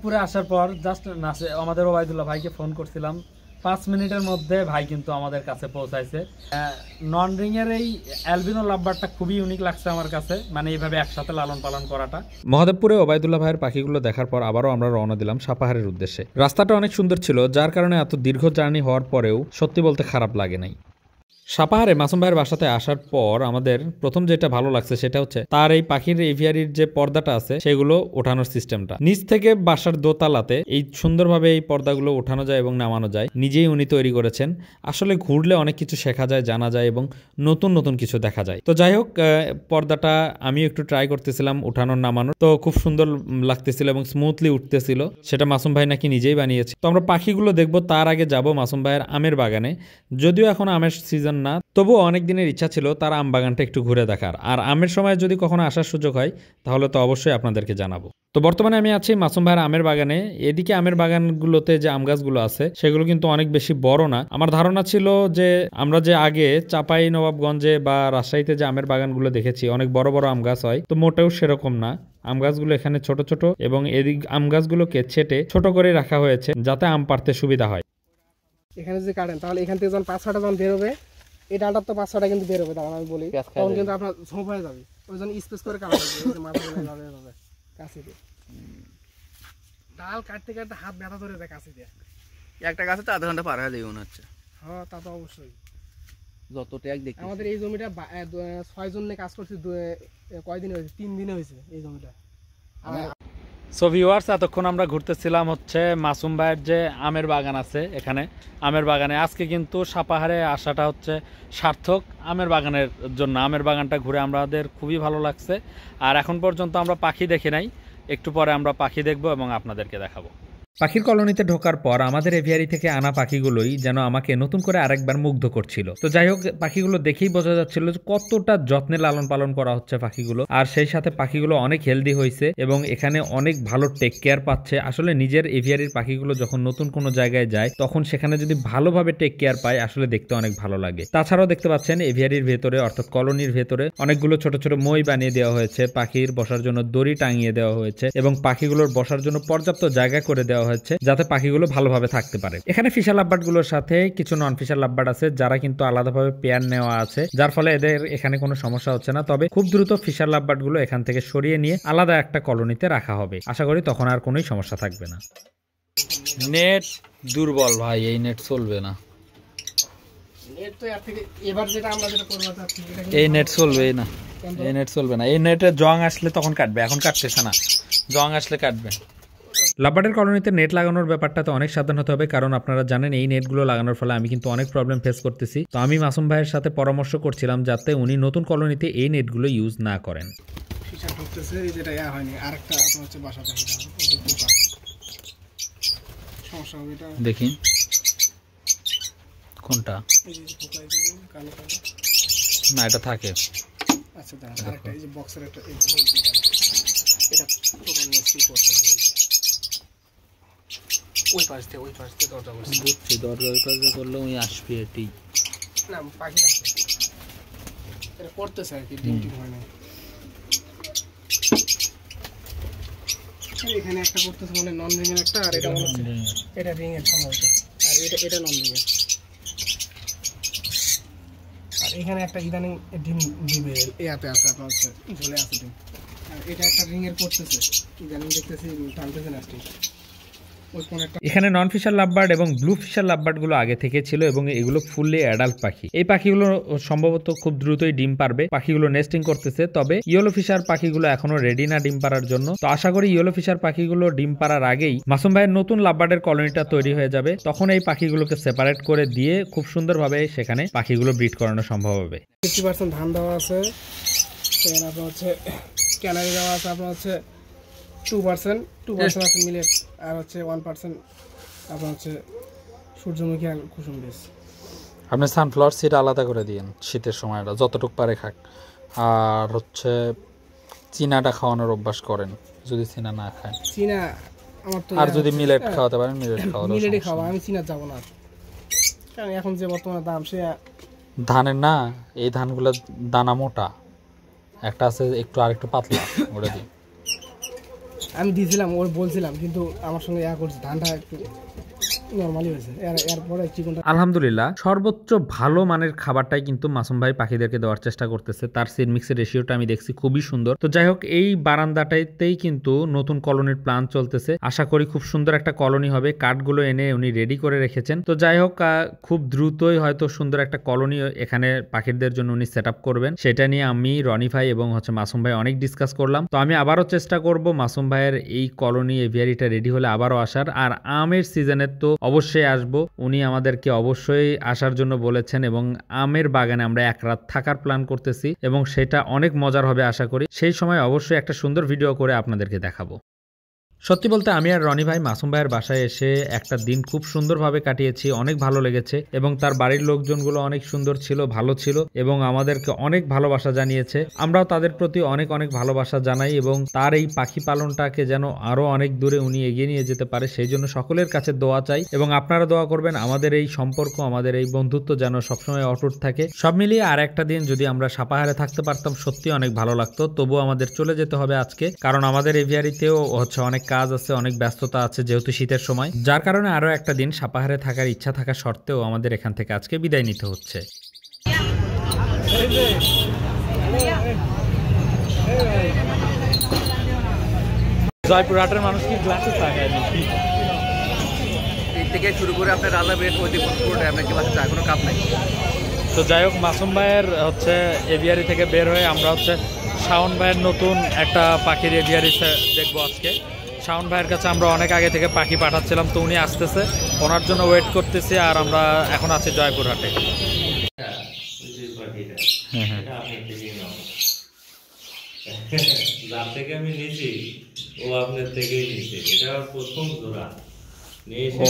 মাধবপুরে আসার পর জাস্ট আমাদের ওবায়দুল্লাহ ভাইকে ফোন করছিলাম, 5 মিনিটের মধ্যে ভাই কিন্তু আমাদের কাছে পৌঁছাইছে। নন রিং এর এই অ্যালবিনো লাভবারটা খুবই ইউনিক লাগছে আমার কাছে, মানে এইভাবে একসাথে লালন পালন করাটা। মহাদেবপুরে ওবায়দুল্লাহ ভাইয়ের পাখিগুলো দেখার পর আবারও আমরা রওনা দিলাম সাপাহারের উদ্দেশ্যে। রাস্তাটা অনেক সুন্দর ছিল, যার কারণে এত দীর্ঘ জার্নি হওয়ার পরেও সত্যি বলতে খারাপ লাগে নাই। সাপাহারে মাসুম ভাইয়ের বাসাতে আসার পর আমাদের প্রথম যেটা ভালো লাগছে সেটা হচ্ছে তার এই পাখির এভিয়ারির যে পর্দাটা আছে সেগুলো ওঠানোর সিস্টেমটা। নিচ থেকে বাসার দোতলাতে এই সুন্দরভাবে এই পর্দাগুলো ওঠানো যায় এবং নামানো যায়, নিজেই উনি তৈরি করেছেন। আসলে ঘুরলে অনেক কিছু শেখা যায়, জানা যায় এবং নতুন নতুন কিছু দেখা যায়। তো যাই হোক, পর্দাটা আমি একটু ট্রাই করতেছিলাম উঠানোর নামানোর, তো খুব সুন্দর লাগতেছিল এবং স্মুথলি উঠতেছিল। সেটা মাসুম ভাই নাকি নিজেই বানিয়েছে। তো আমরা পাখিগুলো দেখবো, তার আগে যাব মাসুম ভাইয়ের আমের বাগানে। যদিও এখন আমের সিজন না, তবুও অনেক দিনের ইচ্ছা ছিল তার আম বাগানটা একটু ঘুরে দেখার। আর আমের সময় যদি কখনো আসার সুযোগ হয় তাহলে তো অবশ্যই আপনাদেরকে জানাবো। তো বর্তমানে আমি আছি মাসুম ভাইয়ের আমের বাগানে। এদিকে আমের বাগানগুলোতে যে আম গাছগুলো আছে সেগুলো কিন্তু অনেক বেশি বড় না। আমার ধারণা ছিল যে আমরা যে আগে চাপাই নবাবগঞ্জে বা রাজশাহীতে যে আমের বাগানগুলো দেখেছি অনেক বড় বড় আম গাছ হয়, তো মোটেও সেরকম না। আম গাছগুলো এখানে ছোট ছোট এবং এদিক আম গাছগুলোকে ছেটে ছোট করে রাখা হয়েছে যাতে আম পাড়তে সুবিধা হয়। এখানে যদি কাটেন তাহলে এখান থেকে যখন 5-6টা যখন বেরোবে, এই ডালটার তো 5-6টা কিন্তু বেরোবে, তখন আমি বলি তখন কিন্তু আপনার ঝোপ হয়ে যাবে। ওই জন্য স্পেস করে কাটা যাবে কাছে দিয়ে। ডাল কাটতে কাটতে হাত ব্যথা ধরে যায় কাছে দিয়ে। একটা গাছে তো আধা ঘন্টা পার হয়ে যাবে মনে হচ্ছে। হ্যাঁ, তা তো অবশ্যই। যত ট্যাগ দেখি আমাদের এই জমিটা 6 জন নিয়ে কাজ করছি। কয়দিনে হয়েছে? 3 দিনে হয়েছে এই জমিটা। সো ভিউয়ার্স, এতক্ষণ আমরা ঘুরতেছিলাম হচ্ছে মাসুম ভাইয়ের যে আমের বাগান আছে এখানে আমের বাগানে। আজকে কিন্তু সাপাহারে আসাটা হচ্ছে সার্থক আমের বাগানের জন্য। আমের বাগানটা ঘুরে আমাদের খুবই ভালো লাগছে। আর এখন পর্যন্ত আমরা পাখি দেখি নাই, একটু পরে আমরা পাখি দেখবো এবং আপনাদেরকে দেখাবো। পাখির কলোনিতে ঢোকার পর আমাদের এভিয়ারি থেকে আনা পাখিগুলোই যেন আমাকে নতুন করে আরেকবার মুগ্ধ করছিল। তো যাই হোক, পাখিগুলো দেখেই বোঝা যাচ্ছিল যে কতটা যত্নে লালন পালন করা হচ্ছে পাখিগুলো। আর সেই সাথে পাখিগুলো অনেক হেলদি হয়েছে এবং এখানে অনেক ভালো টেক কেয়ার পাচ্ছে। আসলে নিজের এভিয়ারির পাখিগুলো যখন নতুন কোনো জায়গায় যায় তখন সেখানে যদি ভালোভাবে টেক কেয়ার পায় আসলে দেখতে অনেক ভালো লাগে। তাছাড়াও দেখতে পাচ্ছেন এভিয়ারির ভেতরে অর্থাৎ কলোনির ভেতরে অনেকগুলো ছোট ছোট মই বানিয়ে দেওয়া হয়েছে, পাখির বসার জন্য দড়ি টাঙিয়ে দেওয়া হয়েছে এবং পাখিগুলোর বসার জন্য পর্যাপ্ত জায়গা করে দেওয়া হয়েছে যাতে পাখিগুলো ভালোভাবে থাকতে পারে। এখানে ফিশার লাভবার্ডগুলোর সাথে কিছু নন ফিশার লাভবার্ড আছে যারা কিন্তু আলাদাভাবে পেয়ার নেওয়া আছে, যার ফলে এদের এখানে কোনো সমস্যা হচ্ছে না। তবে খুব দ্রুত ফিশার লাভবার্ডগুলো এখান থেকে সরিয়ে নিয়ে আলাদা একটা কলোনিতে রাখা হবে। আশা করি তখন আর কোনোই সমস্যা থাকবে না। নেট দুর্বল ভাই, এই নেট চলবে না। এই নেট চলবে না, এই নেট চলবে না। এই নেটে জং আসলে তখন কাটবে, এখন কাটতেছে না, জং আসলে কাটবে। লাভবার্ডের কলোনিতে নেট লাগানোর ব্যাপারটাতে অনেক সাবধান হতে হবে, কারণ আপনারা জানেন এই নেটগুলো লাগানোর ফলে আমি কিন্তু অনেক প্রবলেম ফেস করতেছি। তো আমি মাসুম ভাইয়ের সাথে পরামর্শ করছিলাম যাতে উনি নতুন কলোনিতে এই নেটগুলো ইউজ না করেন। দেখি কোনটা না, এটা থাকে। আচ্ছা দাঁড়ান, আরেকটা এই যে বক্সের একটা এটা ওই পাশ দিয়ে দরজা করছি। বুঝছি, দরজা ওই পাশ দিয়ে করলে ওই আসবে। এটি না, পাখি আছে এটা পড়তেছে আর কি, ডিম হয় না। এখানে একটা করতেছে মানে নন রিং এর একটা, আর এটা মনে হচ্ছে এটা রিং এর সম্ভবত, আর এটা নন রিং এর। আর এখানে একটা ইদানিং ডিম দিবে এতে আছে, আপনার হচ্ছে ঝুলে আছে ডিম। আর এটা একটা রিং এর করতেছে, ইদানিং দেখতেছি টানতেছে না ঠিক। এখানে নন ফিশার লাভবার্ড এবং ব্লু ফিশার লাভবার্ড গুলো আগে থেকে ছিল এবং এগুলো ফুললি অ্যাডাল্ট পাখি। এই পাখিগুলো সম্ভবত খুব দ্রুতই ডিম পারবে। পাখিগুলো নেস্টিং করতেছে, তবে ইয়েলো ফিশার পাখিগুলো এখনো রেডি না ডিম পাড়ার জন্য। তো আশা করি ইয়েলো ফিশার পাখিগুলো ডিম পাড়ার আগেই মাসুম ভাইয়ের নতুন লাভবার্ডের কলোনিটা তৈরি হয়ে যাবে। তখন এই পাখিগুলোকে সেপারেট করে দিয়ে খুব সুন্দরভাবে সেখানে পাখিগুলো ব্রিড করানো সম্ভব হবে। 50% ধান দেওয়া আছে, আপনার হচ্ছে ক্যানারি দেওয়া আছে, আপনার হচ্ছে 2% আছে মিলেট, আর হচ্ছে 1% আপনার হচ্ছে সূর্যমুখী আর কুসুম বীজ। আপনি সানফ্লাওয়ার সিড আলাদা করে দিয়েন শীতের সময়টা যতটুকু পারে খাক। আর হচ্ছে চীনাটা খাওয়ানোর অভ্যাস করেন যদি চীনা না খায়। চীনা আমার তো, আর যদি মিলেট খাওয়াতে পারেন মিলেট খাওয়ানো, মিলেটই খাওয়া। আমি চীনা যাব না, কারণ এখন যে বর্তমানে দাম সে ধানের না, এই ধানগুলো দানা মোটা, একটা আছে একটু আর একটু পাতলা, ওটা দিই। আমি দিয়েছিলাম, ওর বলছিলাম, কিন্তু আমার সঙ্গে করছে, ধানটা একটু নরমালি হয়েছে, এরপরে চিকনটা। আলহামদুলিল্লাহ সর্বোচ্চ ভালো মানের খাবারটাই কিন্তু মাসুম ভাই পাখিদেরকে দেওয়ার চেষ্টা করতেছে। তার সিড মিক্সের রেশিওটা আমি দেখছি খুবই সুন্দর। তো যাই হোক, এই বারান্দাটাতেই কিন্তু নতুন কলোনির প্ল্যান চলতেছে। আশা করি খুব সুন্দর একটা কলোনি হবে। কাঠগুলো এনে উনি রেডি করে রেখেছেন। তো যাই হোক, খুব দ্রুতই হয়তো সুন্দর একটা কলোনি এখানে পাখিদের জন্য উনি সেট আপ করবেন। সেটা নিয়ে আমি, রনি ভাই এবং মাসুম ভাই অনেক ডিসকাস করলাম। তো আমি আবারও চেষ্টা করব মাসুম ভাইয়ের এই কলোনি এভিয়ারিটা রেডি হলে আবারও আসার। আর আমের সিজনের তো অবশ্যই আসবো, উনি আমাদেরকে অবশ্যই আসার জন্য বলেছেন এবং আমের বাগানে আমরা এক রাত থাকার প্ল্যান করতেছি এবং সেটা অনেক মজার হবে আশা করি। সেই সময় অবশ্যই একটা সুন্দর ভিডিও করে আপনাদেরকে দেখাবো। সত্যি বলতে আমি আর রনি ভাই মাসুম ভাইয়ের বাসায় এসে একটা দিন খুব সুন্দরভাবে কাটিয়েছি, অনেক ভালো লেগেছে এবং তার বাড়ির লোকজনগুলো অনেক সুন্দর ছিল, ভালো ছিল এবং আমাদেরকে অনেক ভালোবাসা জানিয়েছে। আমরাও তাদের প্রতি অনেক অনেক ভালোবাসা জানাই এবং তার এই পাখি পালনটাকে যেন আরো অনেক দূরে উনি এগিয়ে নিয়ে যেতে পারে সেই জন্য সকলের কাছে দোয়া চাই এবং আপনারা দোয়া করবেন আমাদের এই সম্পর্ক, আমাদের এই বন্ধুত্ব যেন সবসময় অটুট থাকে। সব মিলিয়ে আর একটা দিন যদি আমরা সাপাহারে থাকতে পারতাম সত্যি অনেক ভালো লাগতো। তবুও আমাদের চলে যেতে হবে আজকে, কারণ আমাদের এভিয়ারিতেও অনেক কাজ আছে, অনেক ব্যস্ততা আছে যেহেতু শীতের সময়, যার কারণে আরো একটা দিন সাপাহারে থাকার ইচ্ছা থাকা সত্ত্বেও আমাদের এখান থেকে আজকে বিদায় নিতে হচ্ছে। জয়পুরহাটের মানুষ কি গ্লাসে চা খায় নাকি? থেকে শুরু করে আপনার রাজা বেড ওই পুরোটাই আপনার গ্লাসে চা, কোনো কাপ নাই। তো যাই হোক, মাসুম ভাইয়ের এভিয়ারি থেকে বের হয়ে আমরা শাওন ভাইয়ের নতুন একটা পাখির এভিয়ারি দেখবো আজকে। শাওন ভাইয়ের কাছে আমরা অনেক আগে থেকে পাখি পাঠাচ্ছিলাম, তো উনি আসতেছে, ওনার জন্য ওয়েট করতেছি। আর আমরা এখন আছি জয়পুরহাটে। যার থেকে আমি নিয়েছি ও আপনার থেকেই নিয়েছে, এটা প্রথম জোড়া নিয়ে এসে